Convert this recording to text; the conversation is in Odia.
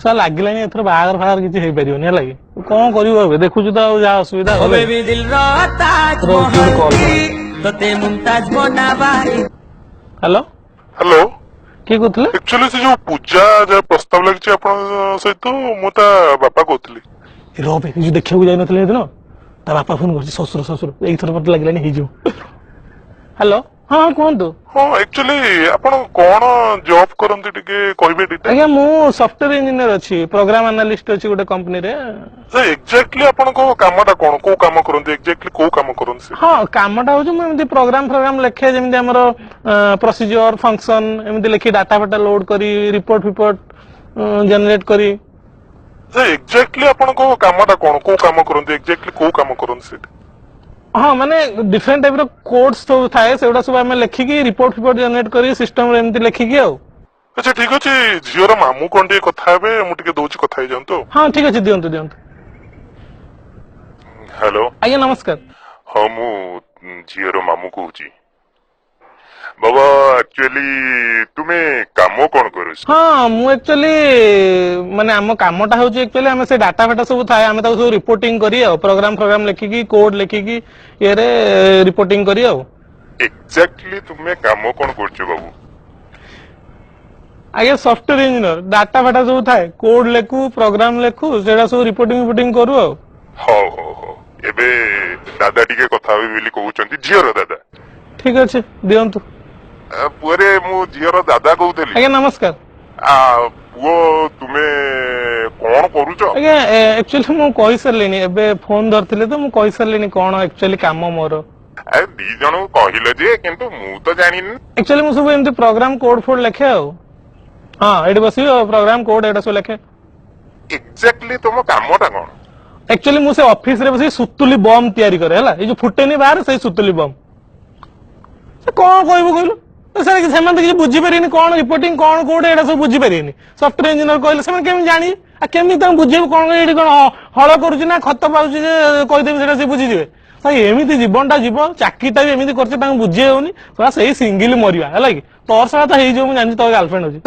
ସାର୍ ଲାଗିଲାନି ଏଥର ବାହାଘର ଫାହାଘର କିଛି ହେଇପାରିବନି ହେଲା କି କଣ କରିବୁ ଏବେ ଦେଖୁଛୁ ତ ଆଉ ଯାହା ଅସୁବିଧା ହ୍ୟାଲୋ ହ୍ୟାଲୋ କିଏ କହୁଥିଲେ एक्चुअली से जो पूजा जो प्रस्ताव लगी सहित मु ता बापा कहती ରବେ ଯୋଉ ଦେଖିବାକୁ ଯାଇନଥିଲେ ସେଦିନ ତା ବାପା ଫୋନ କରୁଛି ଶ୍ୱଶୁର ଏଇଥର ମତେ ଲାଗିଲାନି ହେଇଯିବ ହ୍ୟାଲୋ ହଁ କୁହନ୍ତୁ हाँ एक्चुअली आपण कौन जॉब करंती टिके कहबे डिटेल ଆଜ୍ଞା ମୁଁ ସଫ୍ଟୱେର ଇଞ୍ଜିନିୟର ଅଛି ପ୍ରୋଗ୍ରାମ ଆନାଲିଷ୍ଟ ଅଛି ଗୋଟେ କମ୍ପାନୀରେ से एक्जेक्टली आपण को कामटा कोन को काम करंती एक्जेक्टली को काम करंती से ହଁ କାମଟା ହଉଛି ମୁଁ ଏମିତି ପ୍ରୋଗ୍ରାମ ଲେଖେ ଯେମିତି ଆମର ପ୍ରୋସିଜିଅର ଫଙ୍କସନ ଏମିତି ଲେଖି ଡାଟା ଫାଟା ଲୋଡ କରି ରିପୋର୍ଟ ଜେନେରେଟ କରି से एक्जेक्टली आपण को कामटा कोन को काम करंती एक्जेक्टली को काम करंती से ହଁ ମାନେ ଡିଫରେଣ୍ଟ ଟାଇପ ର କୋଡ୍ସ ସବୁ ଥାଏ ସେଗୁଡା ସବୁ ଆମେ ଲେଖିକି ରିପୋର୍ଟ ଜେନେରେଟ କରି ସିଷ୍ଟମ ରେ ଏମିତି ଲେଖିକି ଆଉ अच्छा ठीक अछि झियोर मामू कोन टिके कथा हेबे मु टिके दोउची कथा हे जानतो ହଁ ଠିକ ଅଛି ଦିଅନ୍ତୁ हेलो ଆଜ୍ଞା ନମସ୍କାର हाँ मु झियोर मामू कहूची बाबा एक्चुअली तुमे काम कोन करूछ ହଁ ମୁଁ ଆକ୍ଚୁଆଲି ମାନେ ଆମ କାମଟା ହଉଛି ଆକ୍ଚୁଆଲି ଆମେ ସେ ଡାଟା ଫାଟା ସବୁ ଥାଏ ଆମେ ତାକୁ ସବୁ ରିପୋର୍ଟିଂ କରି ଆଉ ପ୍ରୋଗ୍ରାମ ଲେଖିକି କୋଡ ଲେଖିକି ଇଏରେ ରିପୋର୍ଟିଂ କରି ଆଉ एक्जेक्टली तुमे काम कोन करछ बाबू ଆଜ୍ଞା ସଫ୍ଟୱେର ଇଞ୍ଜିନିୟର ଡାଟା ଫାଟା ସବୁ ଥାଏ କୋଡ ଲେଖୁ ପ୍ରୋଗ୍ରାମ ଲେଖୁ ସେଟା ସବୁ ରିପୋର୍ଟିଂ କରୁ ଆଉ हो हो हो एबे दादा टिके कथा होबे बोली कहउचंती झियोर दादा ଠିକ ଅଛି ଦିଅନ୍ତୁ पुरे मु झियोर दादा कहउतली ଆଜ୍ଞା ନମସ୍କାର पुओ तुमे कोन करूछ ଆଜ୍ଞା ଆକ୍ଚୁଆଲି ମୁଁ କହିସାରିଲିଣି ଏବେ ଫୋନ ଧରିଥିଲେ ତ ମୁଁ କହିସାରିଲିଣି କଣ ଆକ୍ଚୁଆଲି କାମ ମୋର ए दी जण कहिलो जे किंतु मु तो जानिनी ଆକ୍ଚୁଆଲି ମୁଁ ସବୁ ଏମିତି ପ୍ରୋଗ୍ରାମ କୋଡ ଫୋଡ ଲେଖେ ଆଉ ହଁ ଏଠି ବସି ପ୍ରୋଗ୍ରାମ କୋଡ ଏଇଟା ସବୁ ଲେଖେ एक्जेक्टली तुम कामटा कोन ଆକ୍ଚୁଆଲି ମୁଁ ସେ ଅଫିସ ରେ ବସି ସୁତୁଲି ବମ୍ ତିଆରି କରେ ହେଲା ଏଇ ଯୋଉ ଫୁଟେନି ବାହାରେ ସେଇ ସୁତୁଲି ବମ୍ ସେ କଣ କହିବୁ କହିଲୁ ସେମାନେ ତ କିଛି ବୁଝିପାରିବେନି କଣ ରିପୋର୍ଟିଂ କଣ କୋଉଟା ଏଇଟା ସବୁ ବୁଝିପାରିବେନି ସଫ୍ଟୱେର ଇଞ୍ଜିନିୟର କହିଲେ ସେମାନେ କେମିତି ଜାଣିବେ ଆଉ କେମିତି ତାଙ୍କୁ ବୁଝେଇବୁ କଣ ଏଇଠି କଣ ହଳ କରୁଛି ନା ଖତ ପାଉଛି ଯେ କହିଦେବି ସେଟା ସେ ବୁଝିଯିବେ ଏମିତି ଜୀବନଟା ଯିବ ଚାକିରିଟା ବି ଏମିତି କରିছে ତାଙ୍କୁ ବୁଝେଇ ହଉନି ସେଇ ସିଙ୍ଗିଲ ମରିବା ହେଲା କି ତୋର ସହ ତ ହେଇଯିବ ମୁଁ ଜାଣିଛି ତୋ ଗାର୍ଲଫ୍ରେଣ୍ଡ ଅଛି